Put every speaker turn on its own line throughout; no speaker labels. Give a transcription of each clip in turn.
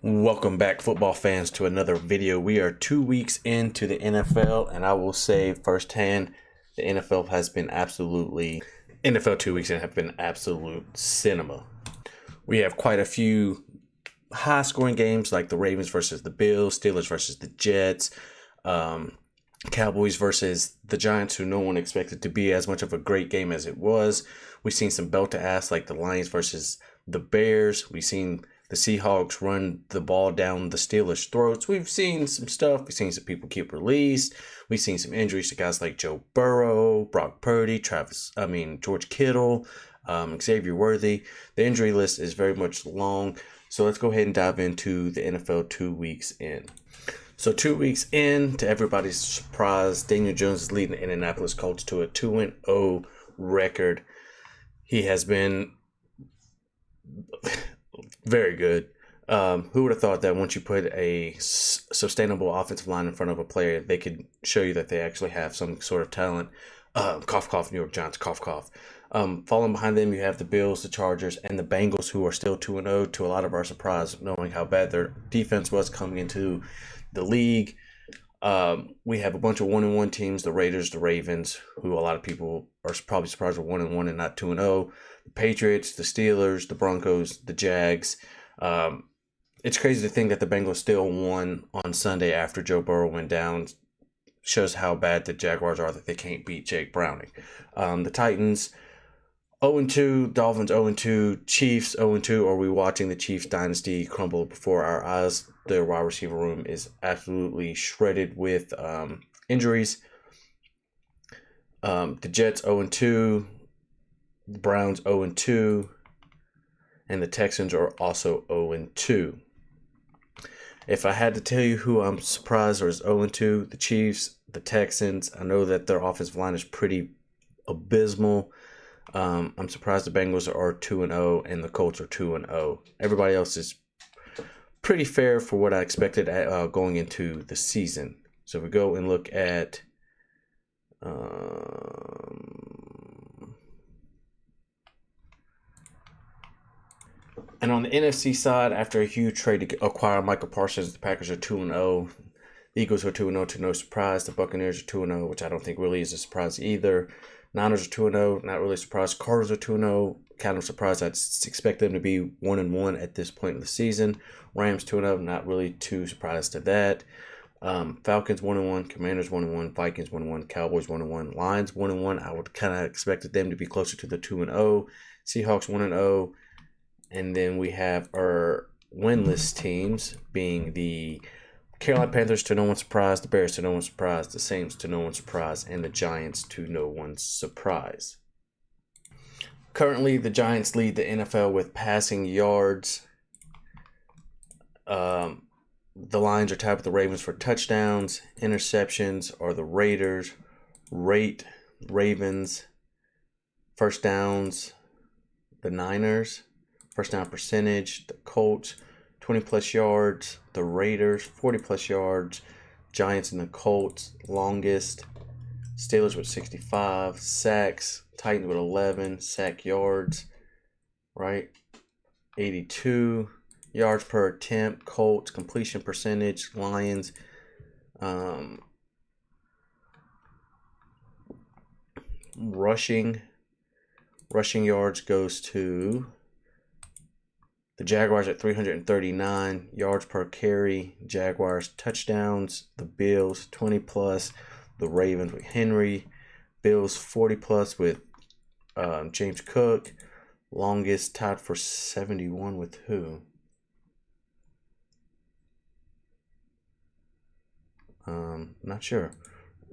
Welcome back, football fans, to another video. We are 2 weeks into the NFL, and I will say firsthand, the NFL 2 weeks in have been absolute cinema. We have quite a few high-scoring games like the Ravens versus the Bills, Steelers versus the Jets, Cowboys versus the Giants, who no one expected to be as much of a great game as it was. We've seen some belt-to-ass like the Lions versus the Bears. We've seen the Seahawks run the ball down the Steelers' throats. We've seen some stuff. We've seen some people get released. We've seen some injuries to guys like Joe Burrow, Brock Purdy, George Kittle, Xavier Worthy. The injury list is very much long. So let's go ahead and dive into the NFL 2 weeks in. So 2 weeks in, to everybody's surprise, Daniel Jones is leading the Indianapolis Colts to a 2-0 record. He has been very good. Who would have thought that once you put a sustainable offensive line in front of a player, they could show you that they actually have some sort of talent? Cough, cough, New York Giants, cough, cough. Following behind them, you have the Bills, the Chargers, and the Bengals, who are still 2-0, to a lot of our surprise, knowing how bad their defense was coming into the league. We have a bunch of 1-1 teams: the Raiders, the Ravens, who a lot of people are probably surprised are 1-1 and not 2-0. The Patriots, the Steelers, the Broncos, the Jags. It's crazy to think that the Bengals still won on Sunday after Joe Burrow went down. Shows how bad the Jaguars are, that they can't beat Jake Browning. The Titans 0-2, Dolphins 0-2, Chiefs 0-2. Are we watching the Chiefs dynasty crumble before our eyes? Their wide receiver room is absolutely shredded with injuries. The Jets 0-2, the Browns 0-2, and the Texans are also 0-2. If I had to tell you who I'm surprised or is 0-2, the Chiefs, the Texans. I know that their offensive line is pretty abysmal. I'm surprised the Bengals are 2-0 and the Colts are 2-0. Everybody else is pretty fair for what I expected going into the season. So if we go and look at and on the NFC side, after a huge trade to acquire Michael Parsons, the Packers are 2-0. The Eagles are 2-0 to no surprise. The Buccaneers are 2-0, which I don't think really is a surprise either. Niners are 2-0, not really surprised. Cardinals are 2-0, kind of surprised. I'd expect them to be 1-1 at this point in the season. Rams 2-0, not really too surprised to that. Falcons 1-1, Commanders 1-1, Vikings 1-1, Cowboys 1-1, Lions 1-1. I would kind of expected them to be closer to the 2-0. Seahawks 1-0. And then we have our winless teams being the Carolina Panthers to no one's surprise, the Bears to no one's surprise, the Saints to no one's surprise, and the Giants to no one's surprise. Currently, the Giants lead the NFL with passing yards. The Lions are tied with the Ravens for touchdowns. Interceptions are the Raiders. Ravens. First downs, the Niners. First down percentage, the Colts. 20-plus yards, the Raiders. 40-plus yards, Giants and the Colts. Longest, Steelers with 65. Sacks, Titans with 11. Sack yards, right? 82. Yards per attempt, Colts. Completion percentage, Lions. Rushing yards goes to the Jaguars at 339 yards per carry. Jaguars. Touchdowns, the Bills 20-plus. The Ravens with Henry. Bills 40-plus with James Cook. Longest tied for 71 with who? Not sure.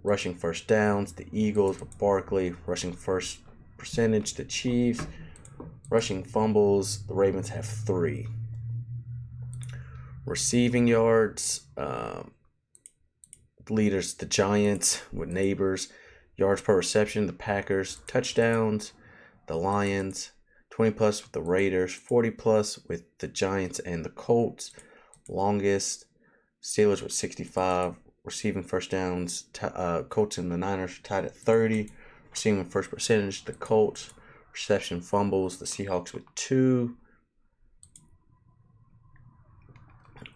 Rushing first downs, the Eagles with Barkley. Rushing first percentage, the Chiefs. Rushing fumbles, the Ravens have 3. Receiving yards, leaders, the Giants with Neighbors. Yards per reception, the Packers. Touchdowns, the Lions. 20-plus with the Raiders. 40-plus with the Giants and the Colts. Longest, Steelers with 65. Receiving first downs, Colts and the Niners tied at 30. Receiving first percentage, the Colts. Reception fumbles, the Seahawks with 2.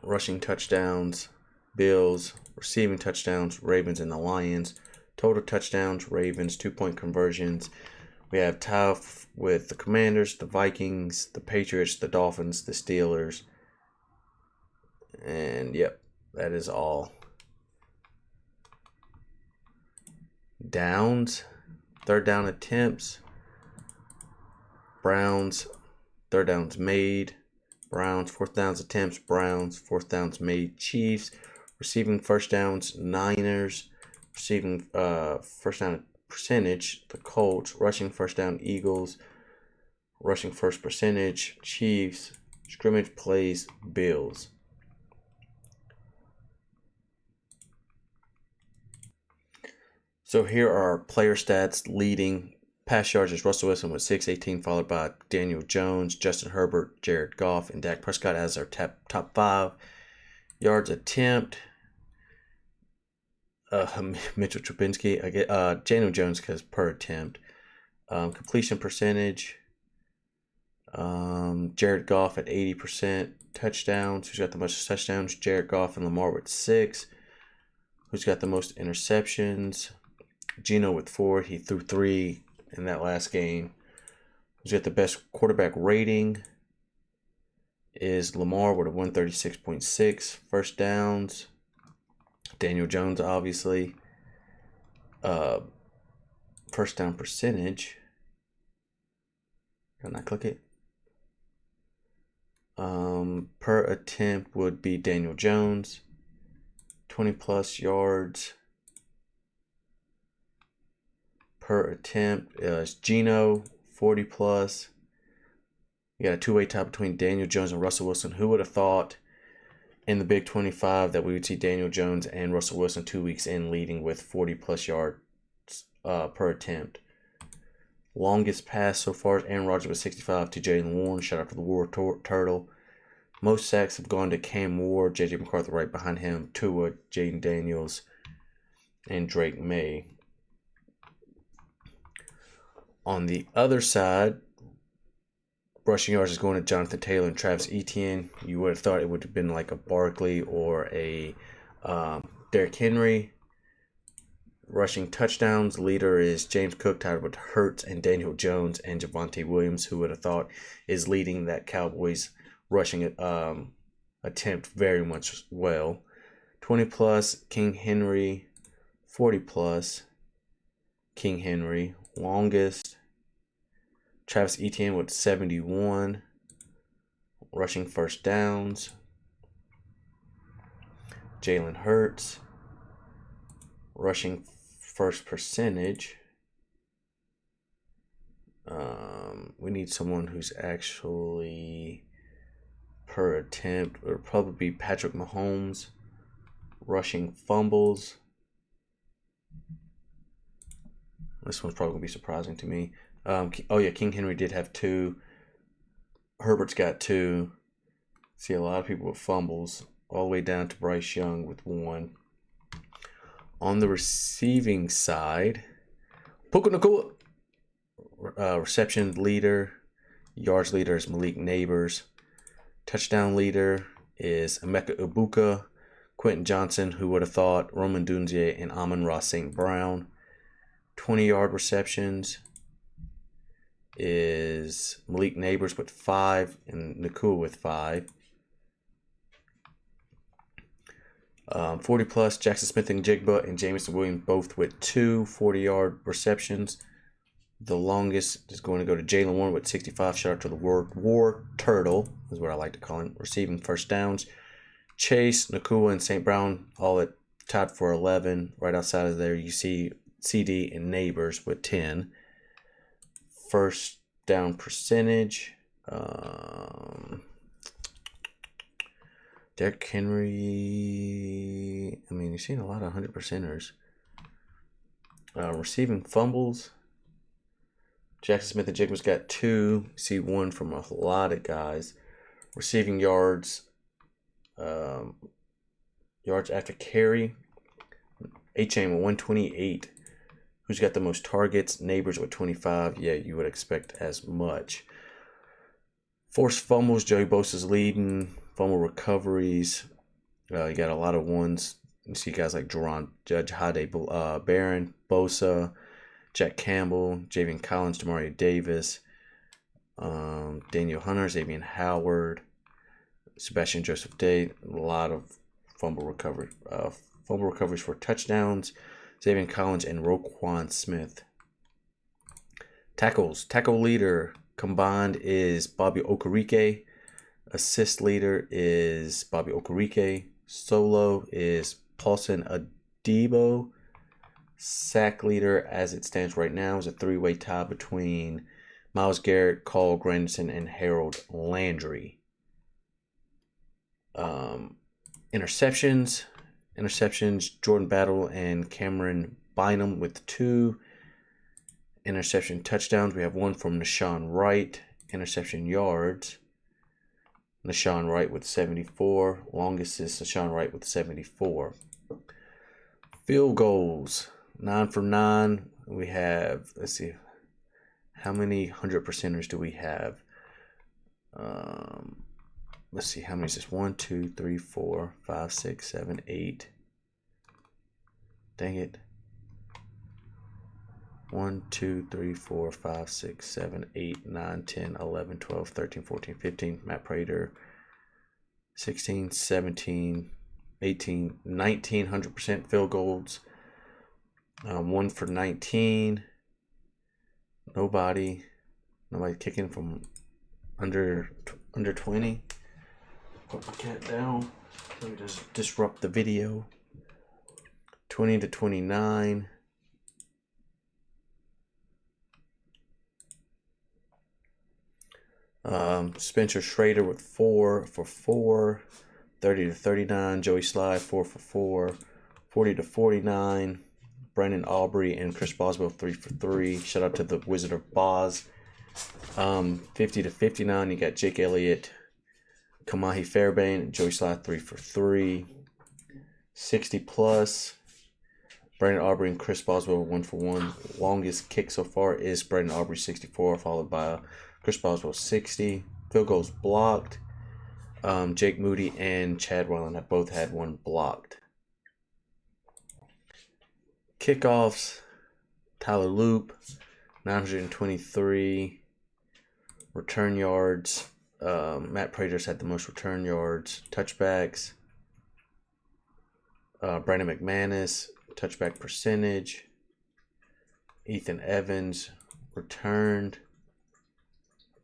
Rushing touchdowns, Bills. Receiving touchdowns, Ravens and the Lions. Total touchdowns, Ravens. 2-point conversions. We have tough with the Commanders, the Vikings, the Patriots, the Dolphins, the Steelers. And yep, that is all. Downs, third down attempts. Browns, third downs made. Browns, fourth downs attempts. Browns, fourth downs made. Chiefs, receiving first downs. Niners, receiving first down percentage. The Colts, rushing first down. Eagles, rushing first percentage. Chiefs, scrimmage plays. Bills. So here are player stats leading. Pass yards is Russell Wilson with 618, followed by Daniel Jones, Justin Herbert, Jared Goff, and Dak Prescott as our top 5. Yards attempt, Mitchell Trubisky. I get Daniel Jones because per attempt. Completion percentage, Jared Goff at 80%. Touchdowns, who's got the most touchdowns? Jared Goff and Lamar with 6. Who's got the most interceptions? Geno with 4. He threw 3 in that last game. Who's got the best quarterback rating? Is Lamar with a 136.6. First downs, Daniel Jones, obviously. First down percentage. Can I click it? Per attempt would be Daniel Jones. 20 plus yards per attempt is Geno, 40 plus. You got a two-way tie between Daniel Jones and Russell Wilson. Who would have thought in the Big 25 that we would see Daniel Jones and Russell Wilson 2 weeks in leading with 40 plus yards per attempt? Longest pass so far is Aaron Rodgers with 65 to Jaylen Warren. Shout out to the War Turtle. Most sacks have gone to Cam Ward, J.J. McCarthy right behind him, Tua, Jaden Daniels, and Drake May. On the other side, rushing yards is going to Jonathan Taylor and Travis Etienne. You would have thought it would have been like a Barkley or a Derrick Henry. Rushing touchdowns, leader is James Cook, tied with Hurts and Daniel Jones and Javonte Williams, who would have thought is leading that Cowboys rushing attempt very much well. 20 plus, King Henry. 40 plus, King Henry. Longest, Travis Etienne with 71. Rushing first downs, Jalen Hurts. Rushing first percentage, we need someone who's actually per attempt. It would probably be Patrick Mahomes. Rushing fumbles, this one's probably going to be surprising to me. King Henry did have 2. Herbert's got 2. See a lot of people with fumbles, all the way down to Bryce Young with 1. On the receiving side, Puka Nacua, reception leader, yards leader is Malik Neighbors. Touchdown leader is Emeka Ibuka, Quentin Johnson, who would have thought, Roman Dunze, and Amon-Ra St. Brown. 20-yard receptions is Malik Neighbors with 5 and Nacua with 5. 40 plus, Jackson Smith and Jigba and Jameson Williams both with 2 40-yard receptions. The longest is going to go to Jaylen Warren with 65. Shout out to the War Turtle, is what I like to call him. Receiving first downs, Chase, Nacua, and St. Brown all at tied for 11. Right outside of there, you see CD and Neighbors with 10. First down percentage, Derrick Henry, you're seeing a lot of 100%ers. Receiving fumbles, Jackson Smith and Jigba's got 2. See 1 from a lot of guys. Receiving yards, yards after carry, H.A.M. with 128. Who's got the most targets? Neighbors with 25. Yeah, you would expect as much. Forced fumbles, Joey Bosa's leading. Fumble recoveries, You got a lot of ones. You see guys like Judge Hade, Barron, Bosa, Jack Campbell, Javian Collins, Demario Davis, Daniel Hunter, Xavier Howard, Sebastian Joseph Day. A lot of fumble recoveries for touchdowns. Xavier Collins and Roquan Smith. Tackle leader combined is Bobby Okereke. Assist leader is Bobby Okereke. Solo is Paulson Adebo. Sack leader, as it stands right now, is a three-way tie between Myles Garrett, Carl Granderson, and Harold Landry. Interceptions, Jordan Battle and Cameron Bynum with 2. Interception touchdowns, we have one from Nahshon Wright. Interception yards, Nahshon Wright with 74. Longest is Nahshon Wright with 74. Field goals, 9 for 9. We have, let's see, how many 100%ers do we have? Let's see, how many is this? 1, 2, 3, 4, 5, 6, 7, 8. Dang it. 1, 2, 3, 4, 5, 6, 7, 8, 9, 10, 11, 12, 13, 14, 15. Matt Prater. 16, 17, 18, 19 100% field goals. 1 for 19. Nobody kicking from under 20. Put my cat down. Let me just disrupt the video. 20 to 29. Spencer Schrader with 4 for 4. 30 to 39. Joey Slye 4 for 4. 40 to 49. Brandon Aubrey and Chris Boswell 3 for 3. Shout out to the Wizard of Boz. 50 to 59. You got Jake Elliott, Kamahi Fairbairn, and Joey Slye 3 for 3. 60 plus. Brandon Aubrey and Chris Boswell 1 for 1. Longest kick so far is Brandon Aubrey 64, followed by Chris Boswell 60. Field goals blocked. Jake Moody and Chad Wellen have both had 1 blocked. Kickoffs, Tyler Loop, 923. Return yards, Matt Prater's had the most return yards. Touchbacks, Brandon McManus, touchback percentage. Ethan Evans, returned.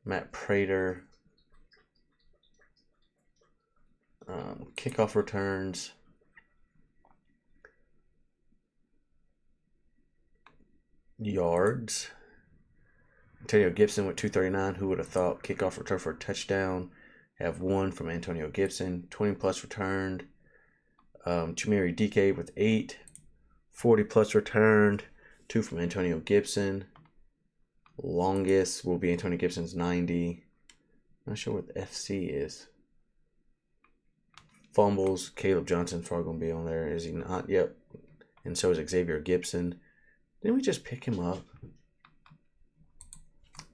Matt Prater, kickoff returns. Yards, Antonio Gibson with 239. Who would have thought? Kickoff return for a touchdown. Have 1 from Antonio Gibson. 20 plus returned. Chimere DK with 8. 40 plus returned. 2 from Antonio Gibson. Longest will be Antonio Gibson's 90. Not sure what the FC is. Fumbles, Caleb Johnson's probably going to be on there. Is he not? Yep. And so is Xavier Gibson. Didn't we just pick him up?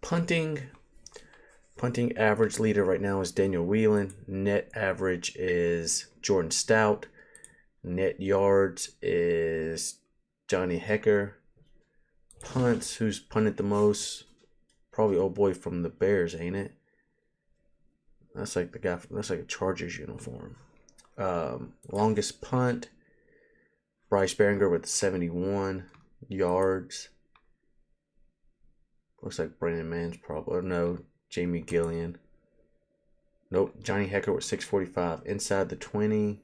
Punting average leader right now is Daniel Whelan. Net average is Jordan Stout. Net yards is Johnny Hecker. Punts, who's punted the most? Probably old boy from the Bears, ain't it? That's like the guy. That's like a Chargers uniform. Longest punt, Bryce Baringer with 71 yards. Looks like Brandon Mann's probably, or no, Jamie Gillian. Nope, Johnny Hecker with 645. Inside the 20,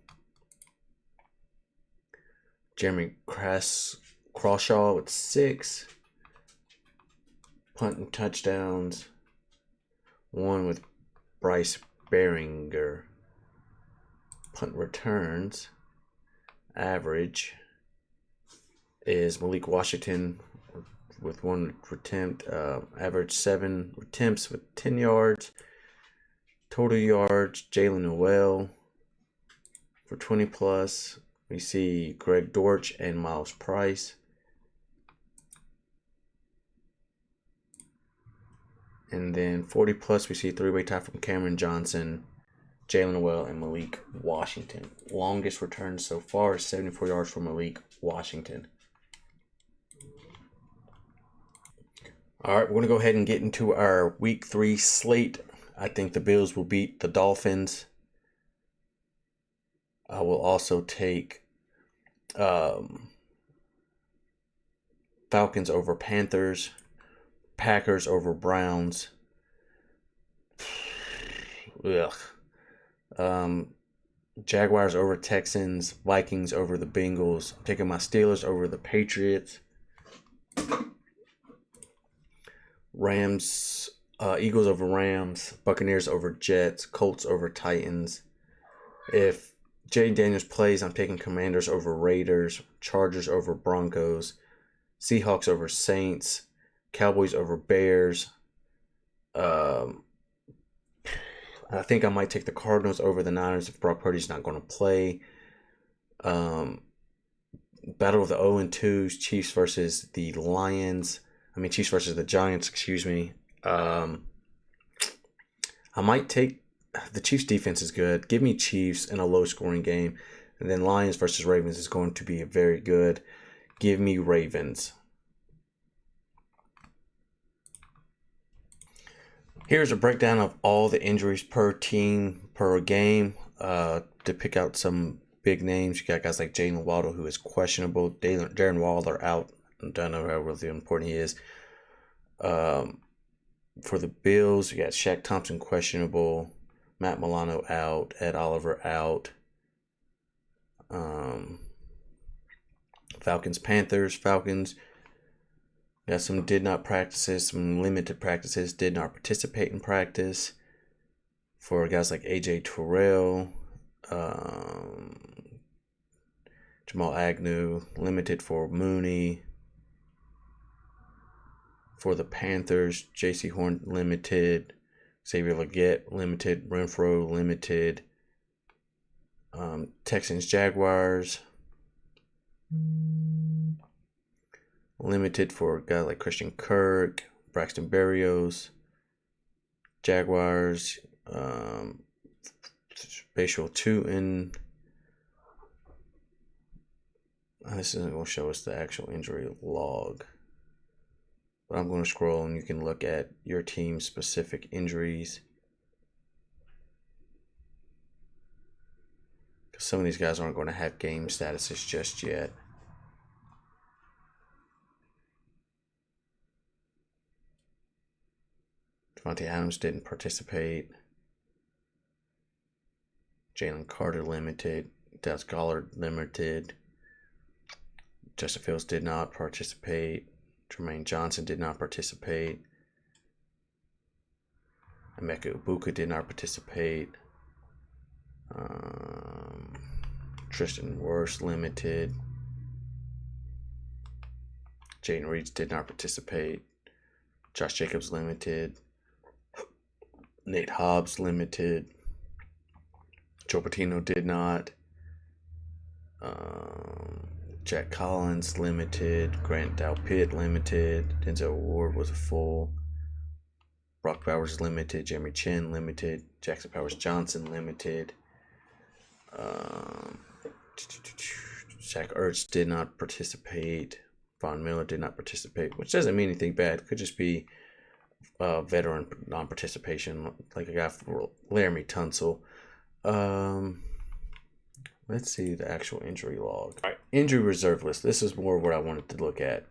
Jeremy Crawshaw with 6. Punt and touchdowns, 1 with Bryce Baringer. Punt returns, average is Malik Washington with 1 attempt. Average 7 attempts with 10 yards. Total yards, Jalen Noel for 20 plus. We see Greg Dortch and Miles Price. And then 40 plus, we see 3-way tie from Cameron Johnson Jalen Noel, and Malik Washington. Longest return so far is 74 yards for Malik Washington. All right, we're going to go ahead and get into our Week 3 slate. I think the Bills will beat the Dolphins. I will also take Falcons over Panthers, Packers over Browns. Ugh. Jaguars over Texans, Vikings over the Bengals. I'm taking my Steelers over the Patriots. Rams, Eagles over Rams, Buccaneers over Jets, Colts over Titans. If Jay Daniels plays, I'm taking Commanders over Raiders, Chargers over Broncos, Seahawks over Saints, Cowboys over Bears. I think I might take the Cardinals over the Niners if Brock Purdy's not going to play. Battle of the 0-2s, Chiefs versus the Lions. Chiefs versus the Giants, excuse me. I might take the Chiefs defense is good. Give me Chiefs in a low scoring game. And then Lions versus Ravens is going to be very good. Give me Ravens. Here's a breakdown of all the injuries per team, per game. To pick out some big names, you got guys like Jalen Waddle, who is questionable. Darren Waller out. I don't know how really important he is. For the Bills, you got Shaq Thompson questionable, Matt Milano out, Ed Oliver out. Falcons, Panthers. Falcons got some did not practices, some limited practices, did not participate in practice. For guys like AJ Terrell, Jamal Agnew, limited for Mooney. For the Panthers, J.C. Horn limited, Xavier Legette limited, Renfro limited. Texans, Jaguars limited for a guy like Christian Kirk, Braxton Berrios. Jaguars, Bashal Tutin. This isn't going to show us the actual injury log. But I'm going to scroll and you can look at your team's specific injuries. Because some of these guys aren't going to have game statuses just yet. Devontae Adams didn't participate. Jalen Carter limited. Dallas Goddard limited. Justin Fields did not participate. Jermaine Johnson did not participate. Emeka Ibuka did not participate. Tristan Wirfs limited. Jaden Reed did not participate. Josh Jacobs limited. Nate Hobbs limited. Joe Patino did not. Jack Collins limited. Grant Dalpitt limited. Denzel Ward was a full. Brock Bowers limited. Jeremy Chin limited. Jackson Powers Johnson limited. Zach Ertz did not participate. Von Miller did not participate, which doesn't mean anything bad. It could just be veteran non-participation, like a guy for Laramie Tunsil. Let's see the actual injury log. All right, injury reserve list. This is more what I wanted to look at.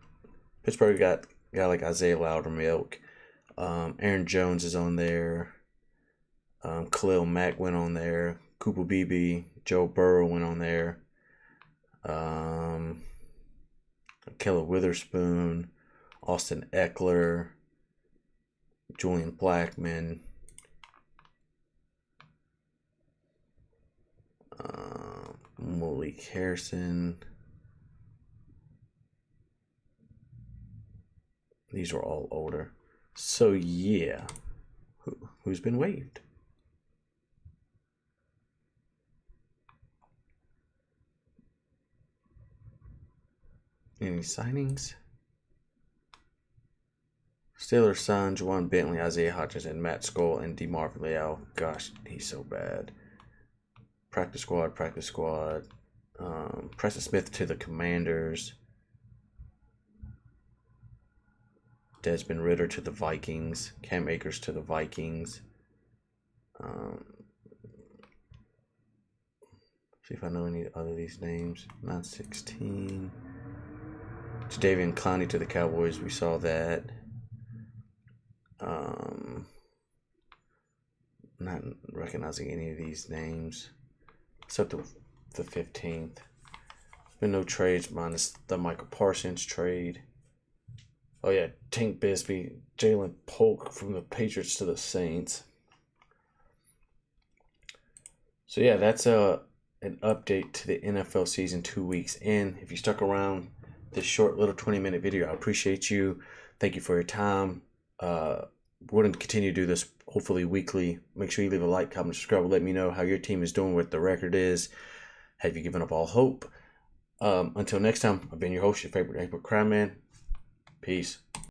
Pittsburgh got a guy like Isaiah Loudermilk. Aaron Jones is on there. Khalil Mack went on there. Cooper Beebe, Joe Burrow went on there. Keller Witherspoon, Austin Eckler, Julian Blackman, Malik Harrison. These are all older. So yeah, who's been waived? Any signings? Steelers signed Juwan Bentley, Isaiah Hodgins, and Matt Skoll, and DeMarvin Leal. Gosh, he's so bad. practice squad. Preston Smith to the Commanders. Desmond Ritter to the Vikings. Cam Akers to the Vikings. See if I know any other of these names. 916. Jadeveon Clowney to the Cowboys. We saw that. Not recognizing any of these names except the 15th. Been no trades minus the Michael Parsons trade. Oh yeah, Tank Bisbee, Jalen Polk from the Patriots to the Saints. So yeah, that's an update to the NFL season 2 weeks in. If you stuck around this short little 20-minute video, I appreciate you. Thank you for your time. We're going to continue to do this hopefully weekly. Make sure you leave a like, comment, subscribe. Let me know how your team is doing, what the record is. Have you given up all hope? Until next time, I've been your host, your favorite neighborhood crime man. Peace.